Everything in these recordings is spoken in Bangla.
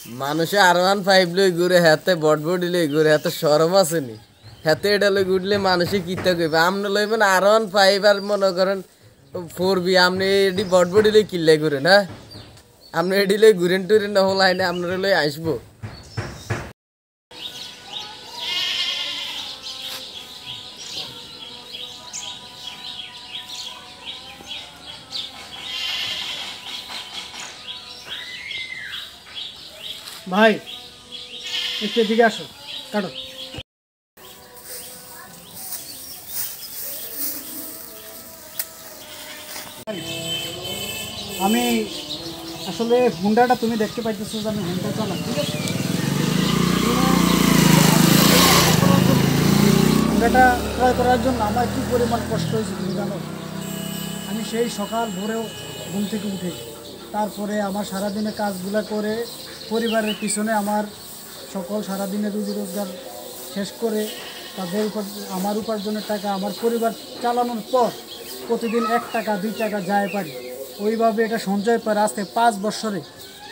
মানুষে R15 লই ঘুরে হাতে বটবডি লই ঘুরে হাতে শরম আছে নি হাতে এটা লই ঘুরলে মানুষে কিতা কইবে আমনে লইবেন R15 আর মনে করেন 4B আমনে এডি বটবডি লই কিল্লে ঘুরে না আমনে এডি লই ঘুরেন টুরেন না হলাইনে আমনে লই আসবো ভাই একটু এদিকে আসো কাটো আমি আসলে হুন্ডাটা তুমি দেখতে পাইতেছো যে আমি হুন্ডা চালাই ঠিক আছে হুন্ডাটা ক্রয় করার জন্য আমার কী পরিমাণ কষ্ট হয়েছে তুমি জানো আমি সেই সকাল ভোরেও ঘুম থেকে উঠে তারপরে আমার সারাদিনে কাজগুলো করে পরিবারের পিছনে আমার সকল সারাদিনের রুজি রোজগার শেষ করে তাদের আমার উপার্জনের টাকা আমার পরিবার চালানোর পর প্রতিদিন 1 টাকা 2 টাকা যায় পারি ওইভাবে এটা সঞ্চয় করে আসতে 5 বছরে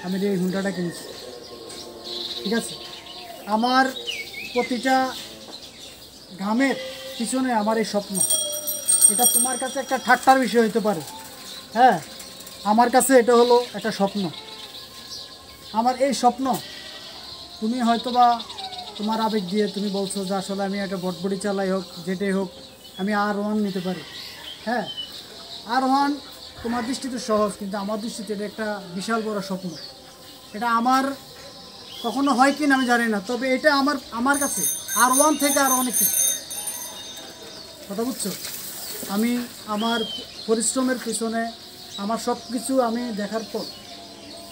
আমি এই হুন্ডাটা কিনেছি ঠিক আছে আমার প্রতিটা ঘামের পিছনে আমার এই স্বপ্ন এটা তোমার কাছে একটা ঠাট্টার বিষয় হতে পারে হ্যাঁ আমার কাছে এটা হলো একটা স্বপ্ন আমার এই স্বপ্ন তুমি হয়তোবা তোমার আবেগ দিয়ে তুমি বলছো যে আসলে আমি একটা বটবডি চালাই হোক যেটাই হোক আমি R1 নিতে পারি হ্যাঁ R1 তোমার দৃষ্টিতে সহজ কিন্তু আমার দৃষ্টিতে এটা একটা বিশাল বড় স্বপ্ন এটা আমার কখনো হয় কি না আমি জানি না তবে এটা আমার কাছে R1 থেকে আরও অনেক কিছু কথা বুঝছো আমি আমার পরিশ্রমের পিছনে আমার সব কিছু আমি দেখার পর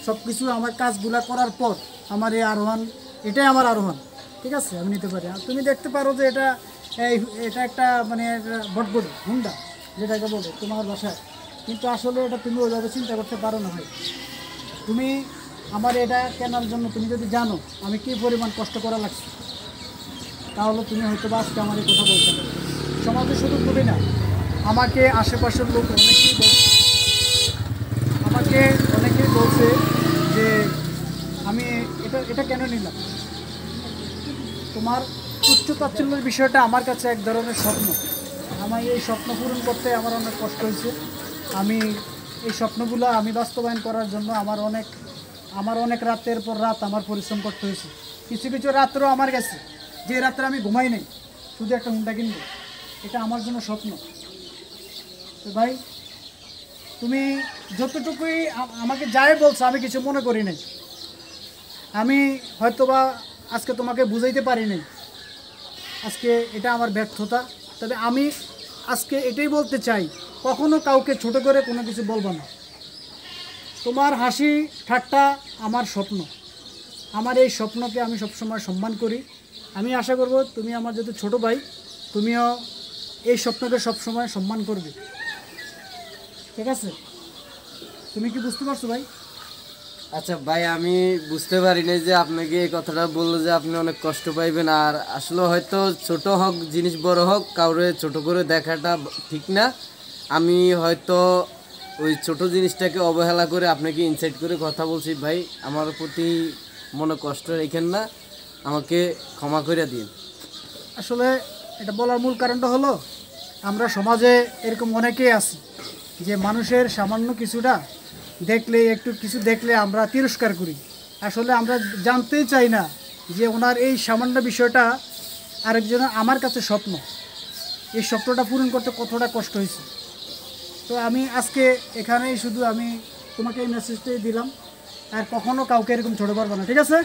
সব কিছু আমার কাজগুলো করার পর আমার এই R1 এটাই আমার R1 ঠিক আছে আমি নিতে পারি আর তুমি দেখতে পারো যে এটা একটা মানে বটবডি হুন্ডা যেটাকে বলে তোমার বাসায় কিন্তু আসলে এটা তুমি ওইভাবে চিন্তা করতে পারো না ভাই তুমি আমার এটা কেনার জন্য তুমি যদি জানো আমি কী পরিমাণ কষ্ট করা লাগছে তাহলে তুমি হয়তো বা আজকে আমার এই কথা বলতে পারো সমাজে শুধু তুমি না আমাকে আশেপাশের লোক অনেকেই বলছে যে আমি এটা কেন নিলাম তোমার তুচ্ছ তাচ্ছিল্যের বিষয়টা আমার কাছে এক ধরনের স্বপ্ন আমার এই স্বপ্ন পূরণ করতে আমার অনেক কষ্ট হয়েছে আমি এই স্বপ্নগুলো আমি বাস্তবায়ন করার জন্য আমার অনেক রাতের পর রাত আমার পরিশ্রম করতে হয়েছে কিছু কিছু রাত্রেও আমার গেছে যে রাত্রে আমি ঘুমাই নাই শুধু একটা হুন্ডা কিনবো এটা আমার জন্য স্বপ্ন তো ভাই তুমি যতটুকুই আমাকে যাই বলছো আমি কিছু মনে করি নাই আমি হয়তোবা আজকে তোমাকে বুঝাইতে পারি নাই আজকে এটা আমার ব্যর্থতা তবে আমি আজকে এটাই বলতে চাই কখনো কাউকে ছোট করে কোনো কিছু বলবো না তোমার হাসি ঠাট্টা আমার স্বপ্ন আমার এই স্বপ্নকে আমি সবসময় সম্মান করি আমি আশা করব তুমি আমার যদি ছোট ভাই তুমিও এই স্বপ্নকে সবসময় সম্মান করবে ঠিক আছে তুমি কি বুঝতে পারছো ভাই আচ্ছা ভাই আমি বুঝতে পারি না যে আপনাকে এই কথাটা বললো যে আপনি অনেক কষ্ট পাইবেন আর আসলে হয়তো ছোট হোক জিনিস বড় হোক কাউরে ছোট করে দেখাটা ঠিক না আমি হয়তো ওই ছোট জিনিসটাকে অবহেলা করে আপনাকে ইনসাইট করে কথা বলছি ভাই আমার প্রতি মনে কষ্ট রেখেন না আমাকে ক্ষমা করে দিন আসলে এটা বলার মূল কারণটা হলো আমরা সমাজে এরকম অনেকেই আছি যে মানুষের সামান্য কিছুটা দেখলে একটু কিছু দেখলে আমরা তিরস্কার করি আসলে আমরা জানতেই চাই না যে ওনার এই সামান্য বিষয়টা আরেকজনের আমার কাছে স্বপ্ন এই স্বপ্নটা পূরণ করতে কতটা কষ্ট হয়েছে তো আমি আজকে এখানেই শুধু আমি তোমাকে এই মেসেজটাই দিলাম আর কখনো কাউকে এরকম ছোট পারবো না ঠিক আছে